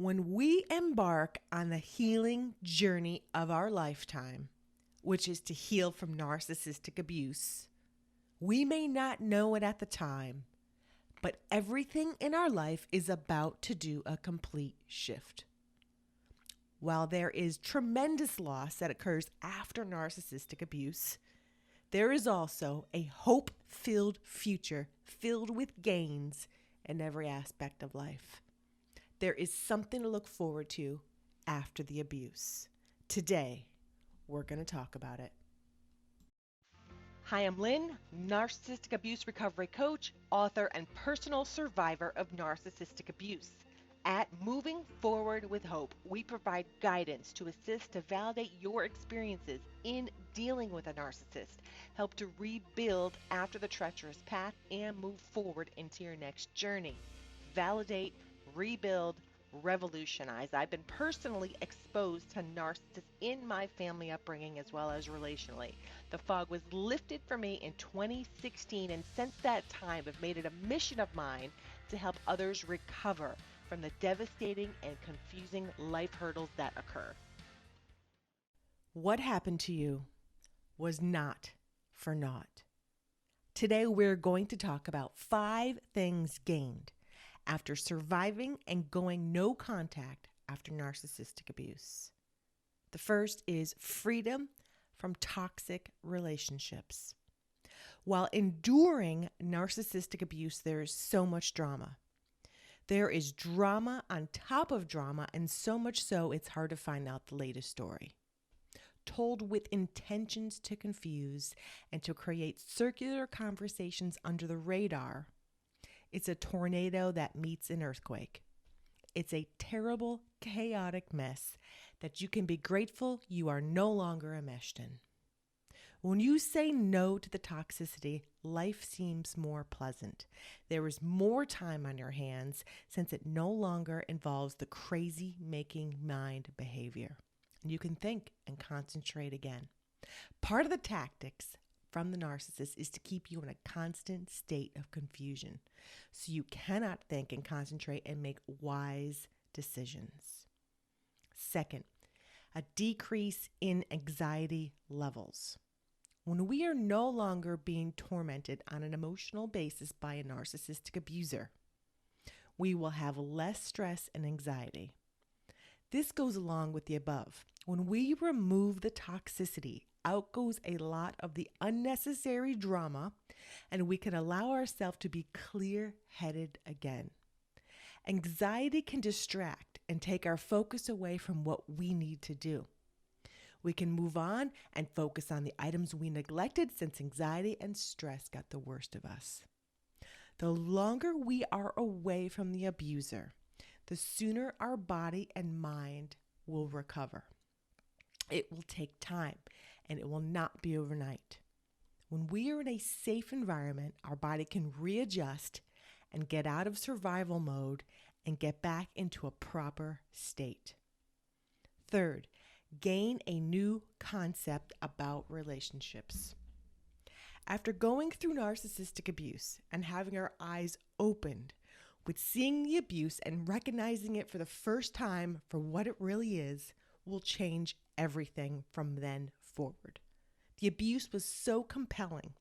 When we embark on the healing journey of our lifetime, which is to heal from narcissistic abuse, we may not know it at the time, but everything in our life is about to do a complete shift. While there is tremendous loss that occurs after narcissistic abuse, there is also a hope-filled future filled with gains in every aspect of life. There is something to look forward to after the abuse. Today, we're going to talk about it. Hi, I'm Lynn, narcissistic abuse recovery coach, author, and personal survivor of narcissistic abuse. At Moving Forward with Hope, we provide guidance to assist to validate your experiences in dealing with a narcissist, help to rebuild after the treacherous path, and move forward into your next journey. Validate, rebuild, revolutionize. I've been personally exposed to narcissists in my family upbringing as well as relationally. The fog was lifted for me in 2016, and since that time, I've made it a mission of mine to help others recover from the devastating and confusing life hurdles that occur. What happened to you was not for naught. Today, we're going to talk about 5 things gained after surviving and going no contact after narcissistic abuse. The first is freedom from toxic relationships. While enduring narcissistic abuse, there is so much drama. There is drama on top of drama, and so much so it's hard to find out the latest story. Told with intentions to confuse and to create circular conversations under the radar, it's a tornado that meets an earthquake. It's a terrible, chaotic mess that you can be grateful you are no longer enmeshed in. When you say no to the toxicity, life seems more pleasant. There is more time on your hands since it no longer involves the crazy making mind behavior. You can think and concentrate again. Part of the tactics from the narcissist is to keep you in a constant state of confusion, so you cannot think and concentrate and make wise decisions. Second, a decrease in anxiety levels. When we are no longer being tormented on an emotional basis by a narcissistic abuser, we will have less stress and anxiety. This goes along with the above. When we remove the toxicity, out goes a lot of the unnecessary drama, and we can allow ourselves to be clear-headed again. Anxiety can distract and take our focus away from what we need to do. We can move on and focus on the items we neglected since anxiety and stress got the worst of us. The longer we are away from the abuser, the sooner our body and mind will recover. It will take time, and it will not be overnight. When we are in a safe environment, our body can readjust and get out of survival mode and get back into a proper state. Third, gain a new concept about relationships. After going through narcissistic abuse and having our eyes opened with seeing the abuse and recognizing it for the first time for what it really is, will change everything from then forward. The abuse was so compelling,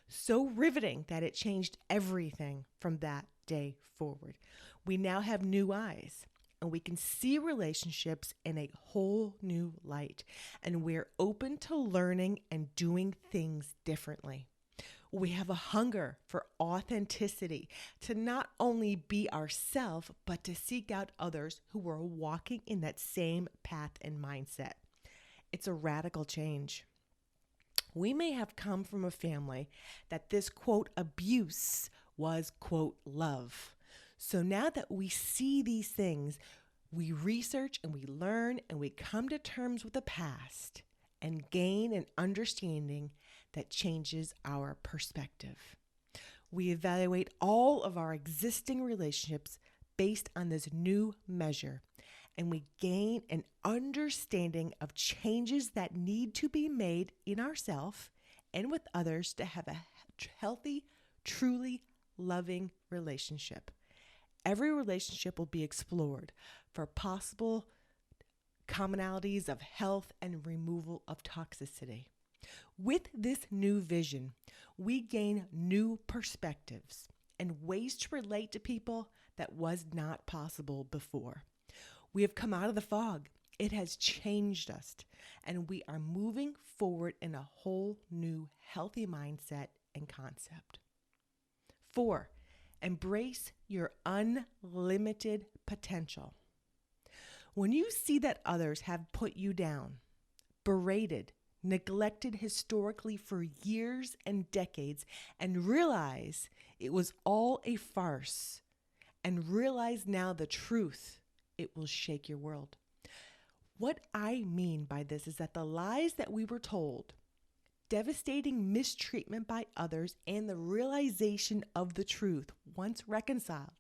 so riveting that it changed everything from that day forward. We now have new eyes, and we can see relationships in a whole new light, and we're open to learning and doing things differently. We have a hunger for authenticity, to not only be ourselves, but to seek out others who are walking in that same path and mindset. It's a radical change. We may have come from a family that this, quote, abuse was, quote, love. So now that we see these things, we research and we learn and we come to terms with the past and gain an understanding that changes our perspective. We evaluate all of our existing relationships based on this new measure, and we gain an understanding of changes that need to be made in ourselves and with others to have a healthy, truly loving relationship. Every relationship will be explored for possible commonalities of health and removal of toxicity. With this new vision, we gain new perspectives and ways to relate to people that was not possible before. We have come out of the fog. It has changed us, and we are moving forward in a whole new healthy mindset and concept. 4, embrace your unlimited potential. When you see that others have put you down, berated, neglected historically for years and decades, and realize it was all a farce, and realize now the truth, it will shake your world. What I mean by this is that the lies that we were told, devastating mistreatment by others, and the realization of the truth, once reconciled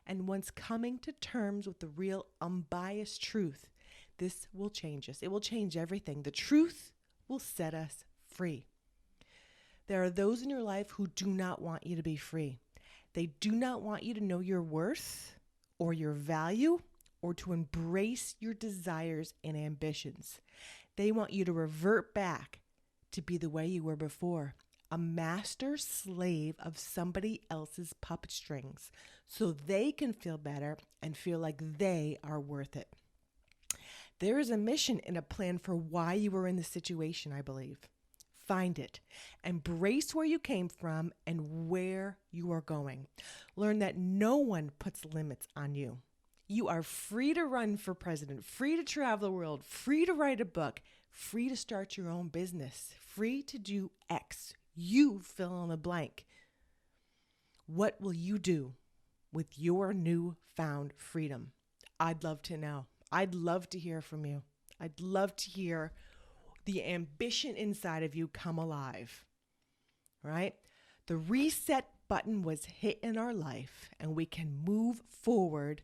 and once coming to terms with the real unbiased truth, this will change us. It will change everything. The truth will set us free. There are those in your life who do not want you to be free. They do not want you to know your worth or your value or to embrace your desires and ambitions. They want you to revert back to be the way you were before, a master slave of somebody else's puppet strings, so they can feel better and feel like they are worth it. There is a mission and a plan for why you are in the situation, I believe. Find it. Embrace where you came from and where you are going. Learn that no one puts limits on you. You are free to run for president, free to travel the world, free to write a book, free to start your own business, free to do X. You fill in the blank. What will you do with your newfound freedom? I'd love to know. I'd love to hear from you. I'd love to hear the ambition inside of you come alive, right? The reset button was hit in our life, and we can move forward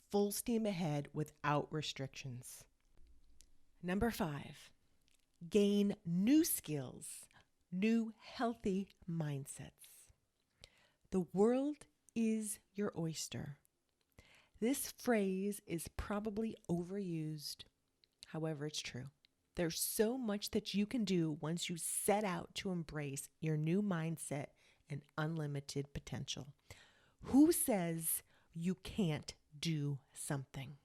full steam ahead without restrictions. Number 5, gain new skills, new healthy mindsets. The world is your oyster. This phrase is probably overused. However, it's true. There's so much that you can do once you set out to embrace your new mindset and unlimited potential. Who says you can't do something?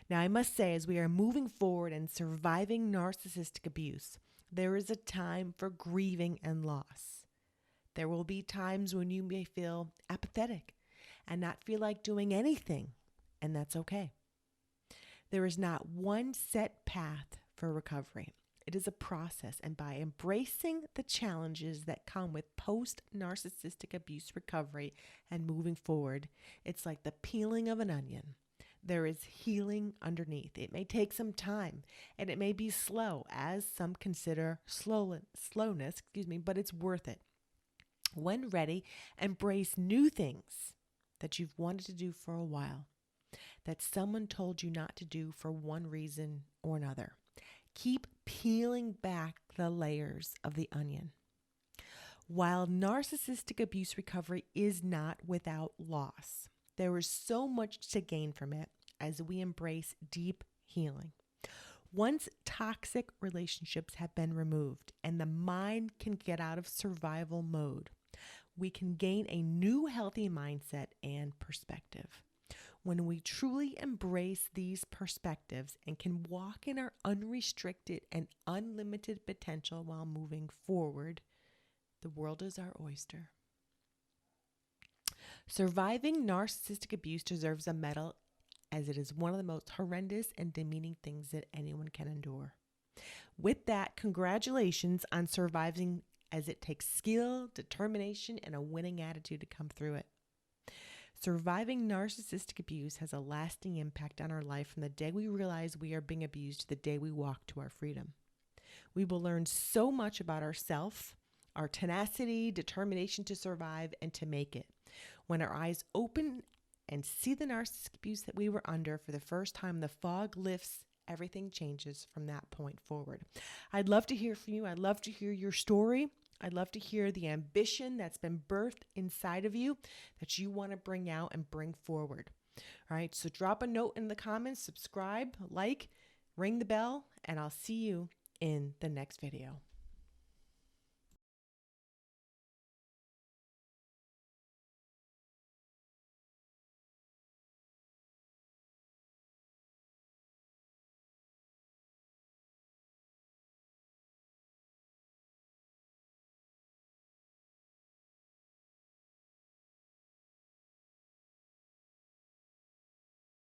Now, I must say, as we are moving forward and surviving narcissistic abuse, there is a time for grieving and loss. There will be times when you may feel apathetic and not feel like doing anything, and that's okay. There is not one set path for recovery. It is a process, and by embracing the challenges that come with post-narcissistic abuse recovery and moving forward, it's like the peeling of an onion. There is healing underneath. It may take some time, and it may be slow, as some consider slowness, but it's worth it. When ready, embrace new things that you've wanted to do for a while, that someone told you not to do for one reason or another. Keep peeling back the layers of the onion. While narcissistic abuse recovery is not without loss, there is so much to gain from it as we embrace deep healing. Once toxic relationships have been removed and the mind can get out of survival mode, we can gain a new healthy mindset and perspective. When we truly embrace these perspectives and can walk in our unrestricted and unlimited potential while moving forward, the world is our oyster. Surviving narcissistic abuse deserves a medal, as it is one of the most horrendous and demeaning things that anyone can endure. With that, congratulations on surviving, as it takes skill, determination, and a winning attitude to come through it. Surviving narcissistic abuse has a lasting impact on our life from the day we realize we are being abused to the day we walk to our freedom. We will learn so much about ourselves, our tenacity, determination to survive and to make it. When our eyes open and see the narcissistic abuse that we were under for the first time, the fog lifts, everything changes from that point forward. I'd love to hear from you. I'd love to hear your story. I'd love to hear the ambition that's been birthed inside of you that you want to bring out and bring forward. All right, so drop a note in the comments, subscribe, like, ring the bell, and I'll see you in the next video.